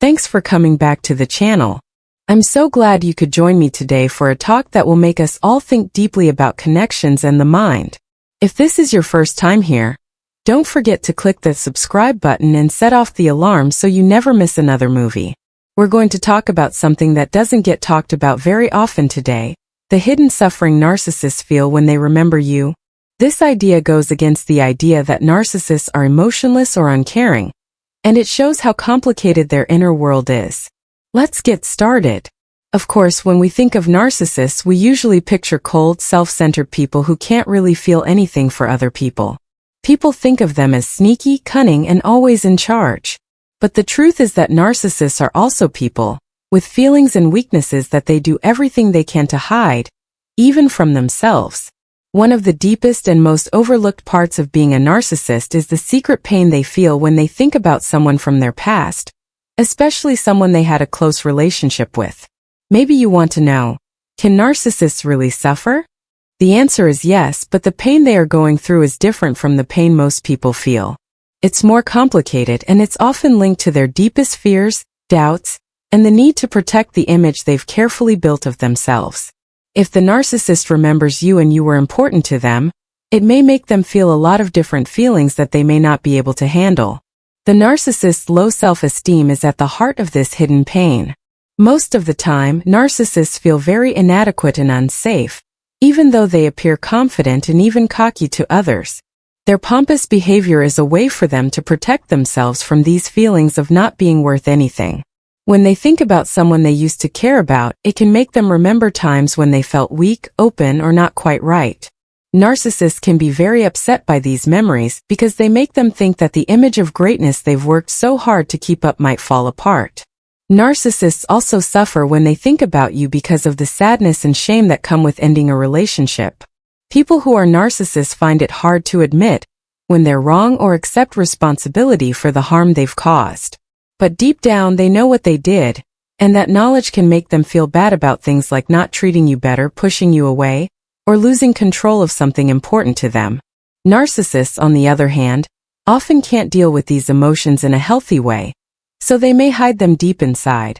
Thanks for coming back to the channel. I'm so glad you could join me today for a talk that will make us all think deeply about connections and the mind. If this is your first time here, don't forget to click the subscribe button and set off the alarm so you never miss another movie. We're going to talk about something that doesn't get talked about very often today, the hidden suffering narcissists feel when they remember you. This idea goes against the idea that narcissists are emotionless or uncaring, and it shows how complicated their inner world is. Let's get started. Of course, when we think of narcissists, we usually picture cold, self-centered people who can't really feel anything for other people. People think of them as sneaky, cunning, and always in charge. But the truth is that narcissists are also people, with feelings and weaknesses that they do everything they can to hide, even from themselves. One of the deepest and most overlooked parts of being a narcissist is the secret pain they feel when they think about someone from their past, especially someone they had a close relationship with. Maybe you want to know, can narcissists really suffer? The answer is yes, but the pain they are going through is different from the pain most people feel. It's more complicated, and it's often linked to their deepest fears, doubts, and the need to protect the image they've carefully built of themselves. If the narcissist remembers you and you were important to them, it may make them feel a lot of different feelings that they may not be able to handle. The narcissist's low self-esteem is at the heart of this hidden pain. Most of the time, narcissists feel very inadequate and unsafe, even though they appear confident and even cocky to others. Their pompous behavior is a way for them to protect themselves from these feelings of not being worth anything. When they think about someone they used to care about, it can make them remember times when they felt weak, open, or not quite right. Narcissists can be very upset by these memories because they make them think that the image of greatness they've worked so hard to keep up might fall apart. Narcissists also suffer when they think about you because of the sadness and shame that come with ending a relationship. People who are narcissists find it hard to admit when they're wrong or accept responsibility for the harm they've caused. But deep down they know what they did, and that knowledge can make them feel bad about things like not treating you better, pushing you away, or losing control of something important to them. Narcissists, on the other hand, often can't deal with these emotions in a healthy way, so they may hide them deep inside,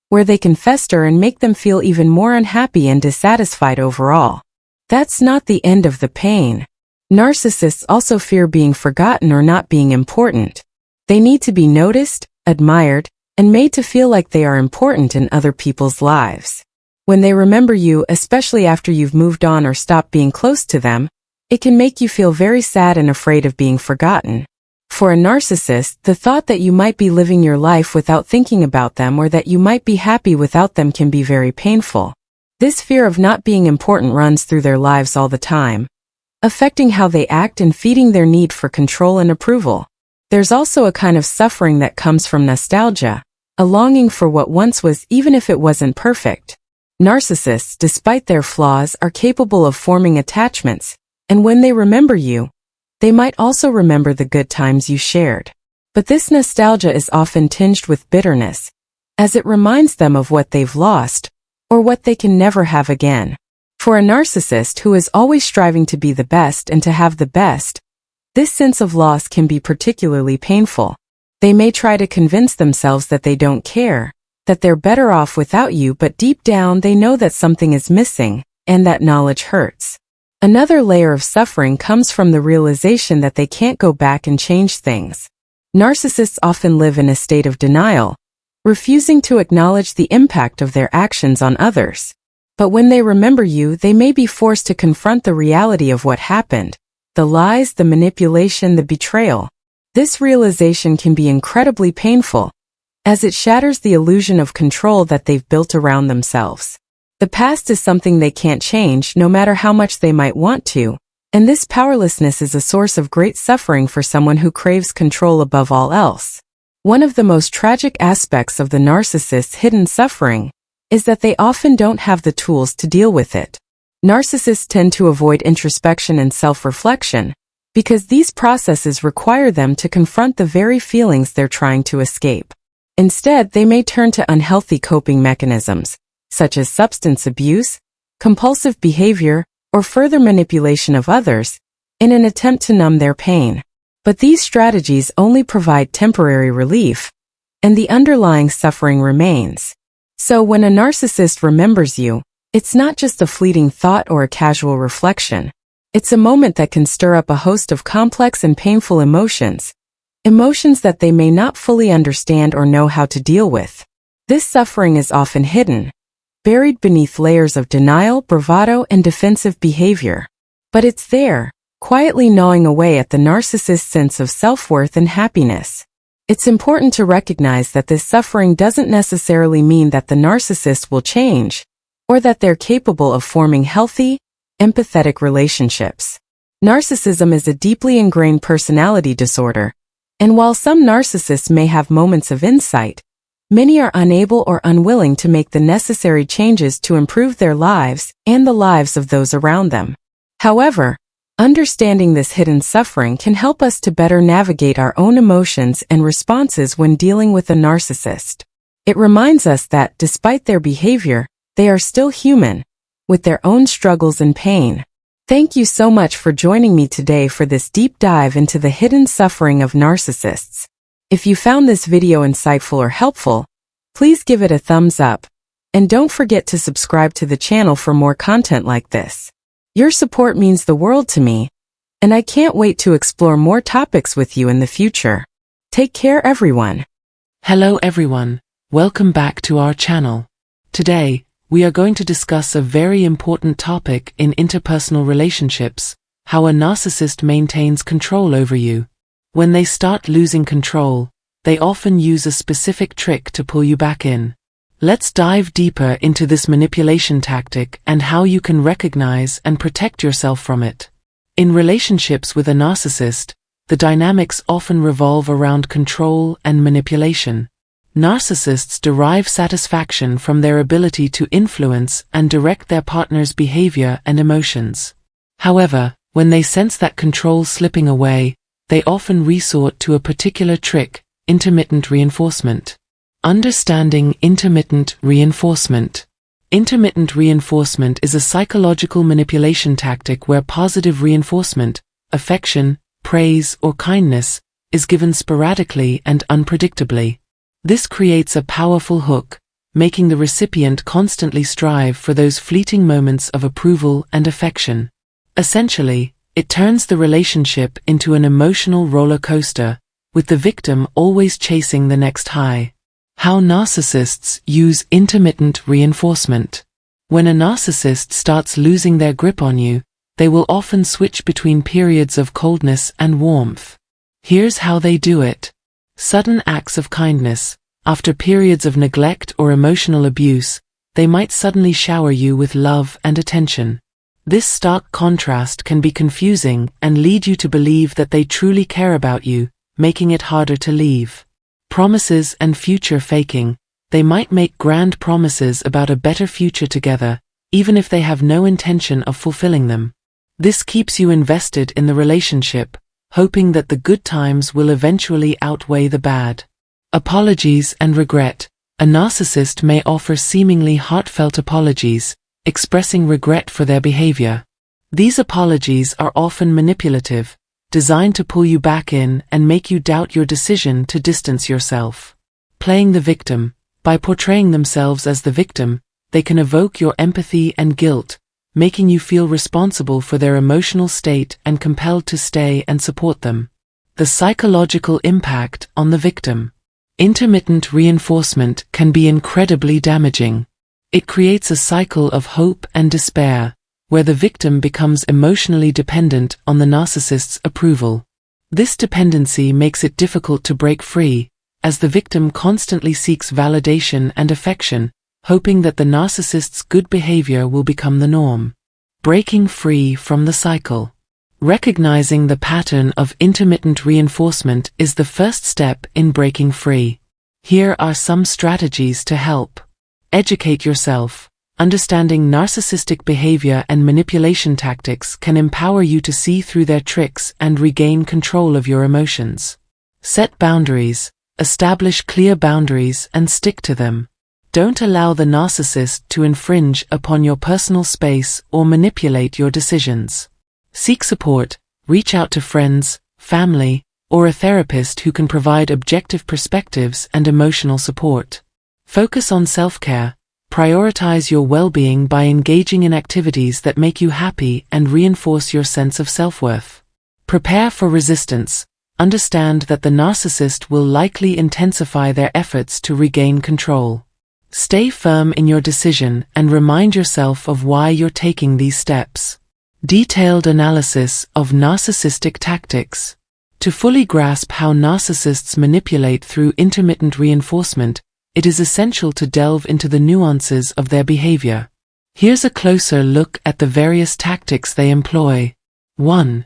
where they can fester and make them feel even more unhappy and dissatisfied overall. That's not the end of the pain. Narcissists also fear being forgotten or not being important. They need to be noticed, admired, and made to feel like they are important in other people's lives. When they remember you, especially after you've moved on or stopped being close to them, it can make you feel very sad and afraid of being forgotten. For a narcissist, the thought that you might be living your life without thinking about them or that you might be happy without them can be very painful. This fear of not being important runs through their lives all the time, affecting how they act and feeding their need for control and approval. There's also a kind of suffering that comes from nostalgia, a longing for what once was even if it wasn't perfect. Narcissists, despite their flaws, are capable of forming attachments, and when they remember you, they might also remember the good times you shared. But this nostalgia is often tinged with bitterness, as it reminds them of what they've lost, or what they can never have again. For a narcissist who is always striving to be the best and to have the best, this sense of loss can be particularly painful. They may try to convince themselves that they don't care, that they're better off without you, but deep down they know that something is missing, and that knowledge hurts. Another layer of suffering comes from the realization that they can't go back and change things. Narcissists often live in a state of denial, refusing to acknowledge the impact of their actions on others. But when they remember you, they may be forced to confront the reality of what happened, the lies, the manipulation, the betrayal. This realization can be incredibly painful, as it shatters the illusion of control that they've built around themselves. The past is something they can't change, no matter how much they might want to, and this powerlessness is a source of great suffering for someone who craves control above all else. One of the most tragic aspects of the narcissist's hidden suffering is that they often don't have the tools to deal with it. Narcissists tend to avoid introspection and self-reflection because these processes require them to confront the very feelings they're trying to escape. Instead, they may turn to unhealthy coping mechanisms, such as substance abuse, compulsive behavior, or further manipulation of others, in an attempt to numb their pain. But these strategies only provide temporary relief, and the underlying suffering remains. So when a narcissist remembers you, it's not just a fleeting thought or a casual reflection. It's a moment that can stir up a host of complex and painful emotions, emotions that they may not fully understand or know how to deal with. This suffering is often hidden, buried beneath layers of denial, bravado, and defensive behavior. But it's there, quietly gnawing away at the narcissist's sense of self-worth and happiness. It's important to recognize that this suffering doesn't necessarily mean that the narcissist will change, or that they're capable of forming healthy, empathetic relationships. Narcissism is a deeply ingrained personality disorder, and while some narcissists may have moments of insight, many are unable or unwilling to make the necessary changes to improve their lives and the lives of those around them. However, understanding this hidden suffering can help us to better navigate our own emotions and responses when dealing with a narcissist. It reminds us that, despite their behavior, they are still human, with their own struggles and pain. Thank you so much for joining me today for this deep dive into the hidden suffering of narcissists. If you found this video insightful or helpful, please give it a thumbs up, and don't forget to subscribe to the channel for more content like this. Your support means the world to me, and I can't wait to explore more topics with you in the future. Take care, everyone. Hello everyone, welcome back to our channel. Today, we are going to discuss a very important topic in interpersonal relationships: how a narcissist maintains control over you. When they start losing control, they often use a specific trick to pull you back in. Let's dive deeper into this manipulation tactic and how you can recognize and protect yourself from it. In relationships with a narcissist, the dynamics often revolve around control and manipulation. Narcissists derive satisfaction from their ability to influence and direct their partner's behavior and emotions. However, when they sense that control slipping away, they often resort to a particular trick: intermittent reinforcement. Understanding intermittent reinforcement. Intermittent reinforcement is a psychological manipulation tactic where positive reinforcement, affection, praise, or kindness, is given sporadically and unpredictably. This creates a powerful hook, making the recipient constantly strive for those fleeting moments of approval and affection. Essentially, it turns the relationship into an emotional roller coaster, with the victim always chasing the next high. How narcissists use intermittent reinforcement. When a narcissist starts losing their grip on you, they will often switch between periods of coldness and warmth. Here's how they do it. Sudden acts of kindness. After periods of neglect or emotional abuse, they might suddenly shower you with love and attention. This stark contrast can be confusing and lead you to believe that they truly care about you, making it harder to leave. Promises and future faking. They might make grand promises about a better future together, even if they have no intention of fulfilling them. This keeps you invested in the relationship, hoping that the good times will eventually outweigh the bad. Apologies and regret. A narcissist may offer seemingly heartfelt apologies, expressing regret for their behavior. These apologies are often manipulative, designed to pull you back in and make you doubt your decision to distance yourself. Playing the victim. By portraying themselves as the victim, they can evoke your empathy and guilt, making you feel responsible for their emotional state and compelled to stay and support them. The psychological impact on the victim. Intermittent reinforcement can be incredibly damaging. It creates a cycle of hope and despair, where the victim becomes emotionally dependent on the narcissist's approval. This dependency makes it difficult to break free, as the victim constantly seeks validation and affection, hoping that the narcissist's good behavior will become the norm. Breaking free from the cycle. Recognizing the pattern of intermittent reinforcement is the first step in breaking free. Here are some strategies to help. Educate yourself. Understanding narcissistic behavior and manipulation tactics can empower you to see through their tricks and regain control of your emotions. Set boundaries. Establish clear boundaries and stick to them. Don't allow the narcissist to infringe upon your personal space or manipulate your decisions. Seek support. Reach out to friends, family, or a therapist who can provide objective perspectives and emotional support. Focus on self-care. Prioritize your well-being by engaging in activities that make you happy and reinforce your sense of self-worth. Prepare for resistance. Understand that the narcissist will likely intensify their efforts to regain control. Stay firm in your decision and remind yourself of why you're taking these steps. Detailed analysis of narcissistic tactics. To fully grasp how narcissists manipulate through intermittent reinforcement, it is essential to delve into the nuances of their behavior. Here's a closer look at the various tactics they employ. 1.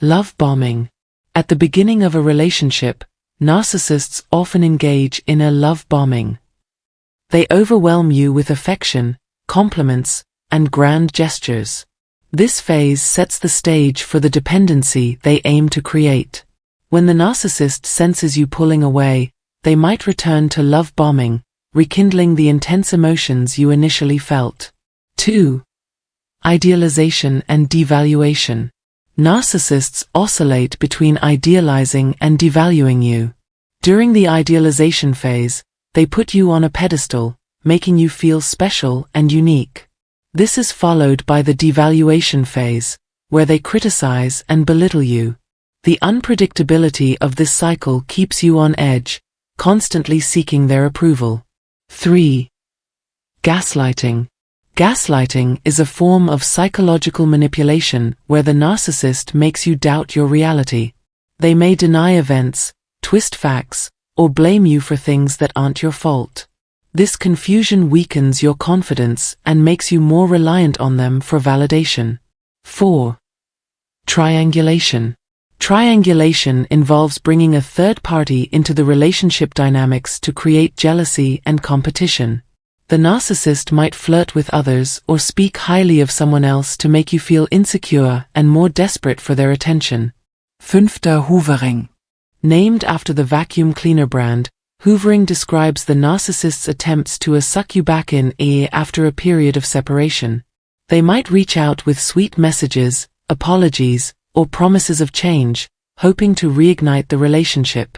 Love bombing. At the beginning of a relationship, narcissists often engage in a love bombing. They overwhelm you with affection, compliments, and grand gestures. This phase sets the stage for the dependency they aim to create. When the narcissist senses you pulling away, they might return to love bombing, rekindling the intense emotions you initially felt. 2. Idealization and devaluation. Narcissists oscillate between idealizing and devaluing you. During the idealization phase, they put you on a pedestal, making you feel special and unique. This is followed by the devaluation phase, where they criticize and belittle you. The unpredictability of this cycle keeps you on edge, constantly seeking their approval. 3. Gaslighting. Gaslighting is a form of psychological manipulation where the narcissist makes you doubt your reality. They may deny events, twist facts, or blame you for things that aren't your fault. This confusion weakens your confidence and makes you more reliant on them for validation. 4. Triangulation. Triangulation involves bringing a third party into the relationship dynamics to create jealousy and competition. The narcissist might flirt with others or speak highly of someone else to make you feel insecure and more desperate for their attention. 5. Hoovering. Named after the vacuum cleaner brand, hoovering describes the narcissist's attempts to suck you back in after a period of separation. They might reach out with sweet messages, apologies, or promises of change, hoping to reignite the relationship.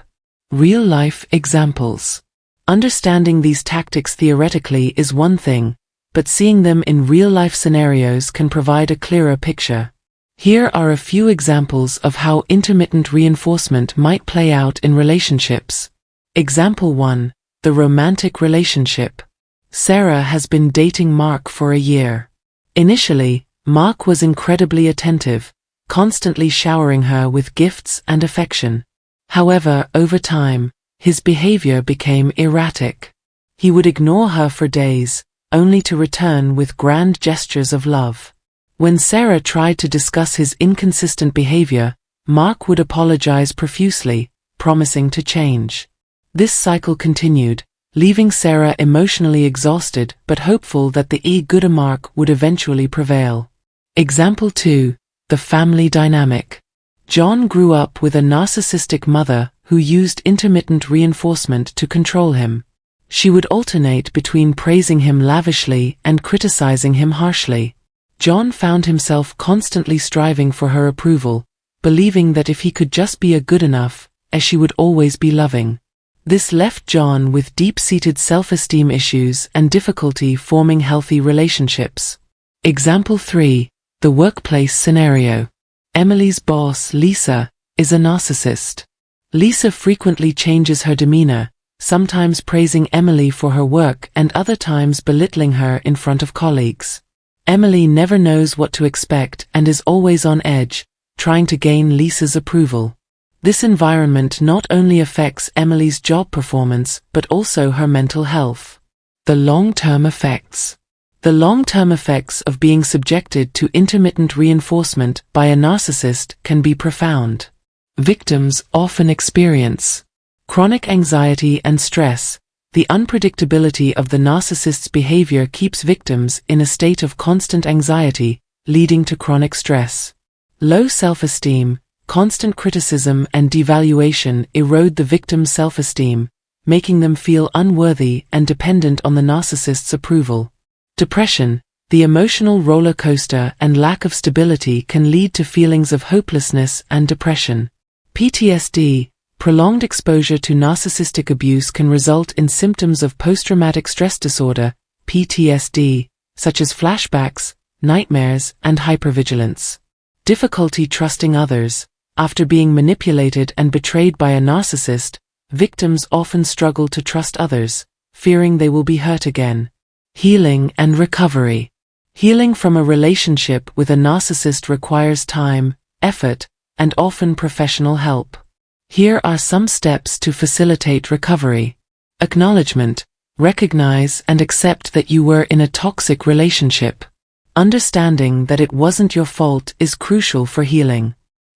Real-life examples. Understanding these tactics theoretically is one thing, but seeing them in real-life scenarios can provide a clearer picture. Here are a few examples of how intermittent reinforcement might play out in relationships. Example 1. The romantic relationship. Sarah has been dating Mark for a year. Initially, Mark was incredibly attentive, constantly showering her with gifts and affection. However, over time, his behavior became erratic. He would ignore her for days, only to return with grand gestures of love. When Sarah tried to discuss his inconsistent behavior, Mark would apologize profusely, promising to change. This cycle continued, leaving Sarah emotionally exhausted but hopeful that the good Mark would eventually prevail. Example 2. The family dynamic. John grew up with a narcissistic mother who used intermittent reinforcement to control him. She would alternate between praising him lavishly and criticizing him harshly. John found himself constantly striving for her approval, believing that if he could just be good enough, she would always be loving. This left John with deep-seated self-esteem issues and difficulty forming healthy relationships. Example 3. The workplace scenario. Emily's boss, Lisa, is a narcissist. Lisa frequently changes her demeanor, sometimes praising Emily for her work and other times belittling her in front of colleagues. Emily never knows what to expect and is always on edge, trying to gain Lisa's approval. This environment not only affects Emily's job performance but also her mental health. The long-term effects. The long-term effects of being subjected to intermittent reinforcement by a narcissist can be profound. Victims often experience chronic anxiety and stress. The unpredictability of the narcissist's behavior keeps victims in a state of constant anxiety, leading to chronic stress. Low self-esteem, constant criticism and devaluation erode the victim's self-esteem, making them feel unworthy and dependent on the narcissist's approval. Depression. The emotional roller coaster and lack of stability can lead to feelings of hopelessness and depression. PTSD, prolonged exposure to narcissistic abuse can result in symptoms of post-traumatic stress disorder, PTSD, such as flashbacks, nightmares, and hypervigilance. Difficulty trusting others. After being manipulated and betrayed by a narcissist, victims often struggle to trust others, fearing they will be hurt again. Healing and recovery. Healing from a relationship with a narcissist requires time, effort, and often professional help. Here are some steps to facilitate recovery. Acknowledgement. Recognize and accept that you were in a toxic relationship. Understanding that it wasn't your fault is crucial for healing.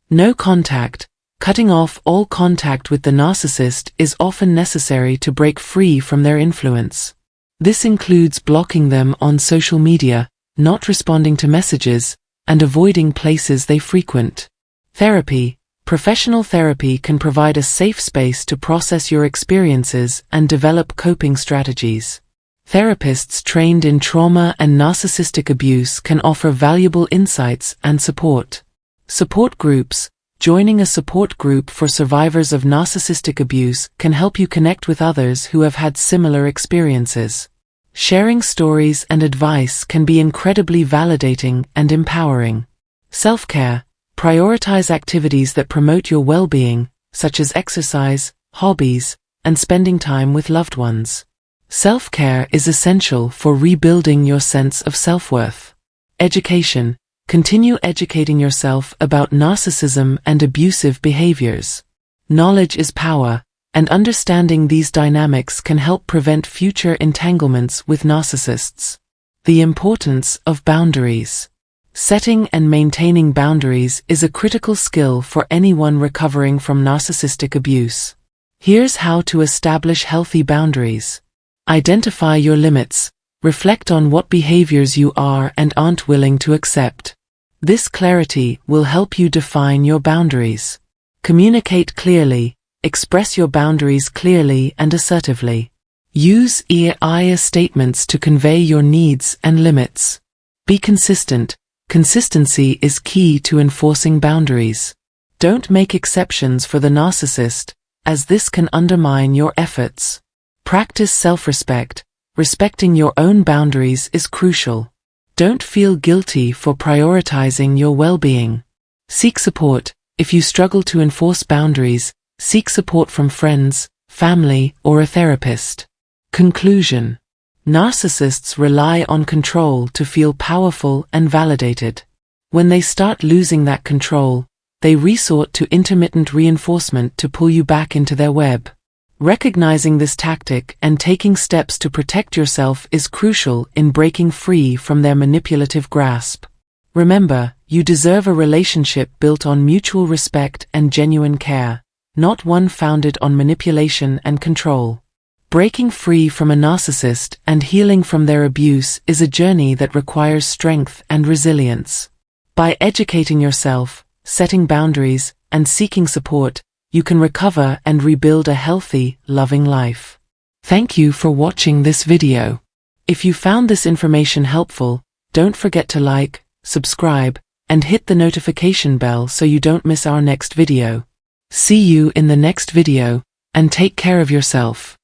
No contact. Cutting off all contact with the narcissist is often necessary to break free from their influence. This includes blocking them on social media, not responding to messages, and avoiding places they frequent. Therapy. Professional therapy can provide a safe space to process your experiences and develop coping strategies. Therapists trained in trauma and narcissistic abuse can offer valuable insights and support. Support groups. Joining a support group for survivors of narcissistic abuse can help you connect with others who have had similar experiences. Sharing stories and advice can be incredibly validating and empowering. Self-care. Prioritize activities that promote your well-being, such as exercise, hobbies, and spending time with loved ones. Self-care is essential for rebuilding your sense of self-worth. Education. Continue educating yourself about narcissism and abusive behaviors. Knowledge is power, and understanding these dynamics can help prevent future entanglements with narcissists. The importance of boundaries. Setting and maintaining boundaries is a critical skill for anyone recovering from narcissistic abuse. Here's how to establish healthy boundaries. Identify your limits. Reflect on what behaviors you are and aren't willing to accept. This clarity will help you define your boundaries. Communicate clearly. Express your boundaries clearly and assertively. Use I statements to convey your needs and limits. Be consistent. Consistency is key to enforcing boundaries. Don't make exceptions for the narcissist, as this can undermine your efforts. Practice self-respect. Respecting your own boundaries is crucial. Don't feel guilty for prioritizing your well-being. Seek support. If you struggle to enforce boundaries, seek support from friends, family, or a therapist. Conclusion. Narcissists rely on control to feel powerful and validated. When they start losing that control, they resort to intermittent reinforcement to pull you back into their web. Recognizing this tactic and taking steps to protect yourself is crucial in breaking free from their manipulative grasp. Remember, you deserve a relationship built on mutual respect and genuine care, not one founded on manipulation and control. Breaking free from a narcissist and healing from their abuse is a journey that requires strength and resilience. By educating yourself, setting boundaries, and seeking support, you can recover and rebuild a healthy, loving life. Thank you for watching this video. If you found this information helpful, don't forget to like, subscribe, and hit the notification bell so you don't miss our next video. See you in the next video, and take care of yourself.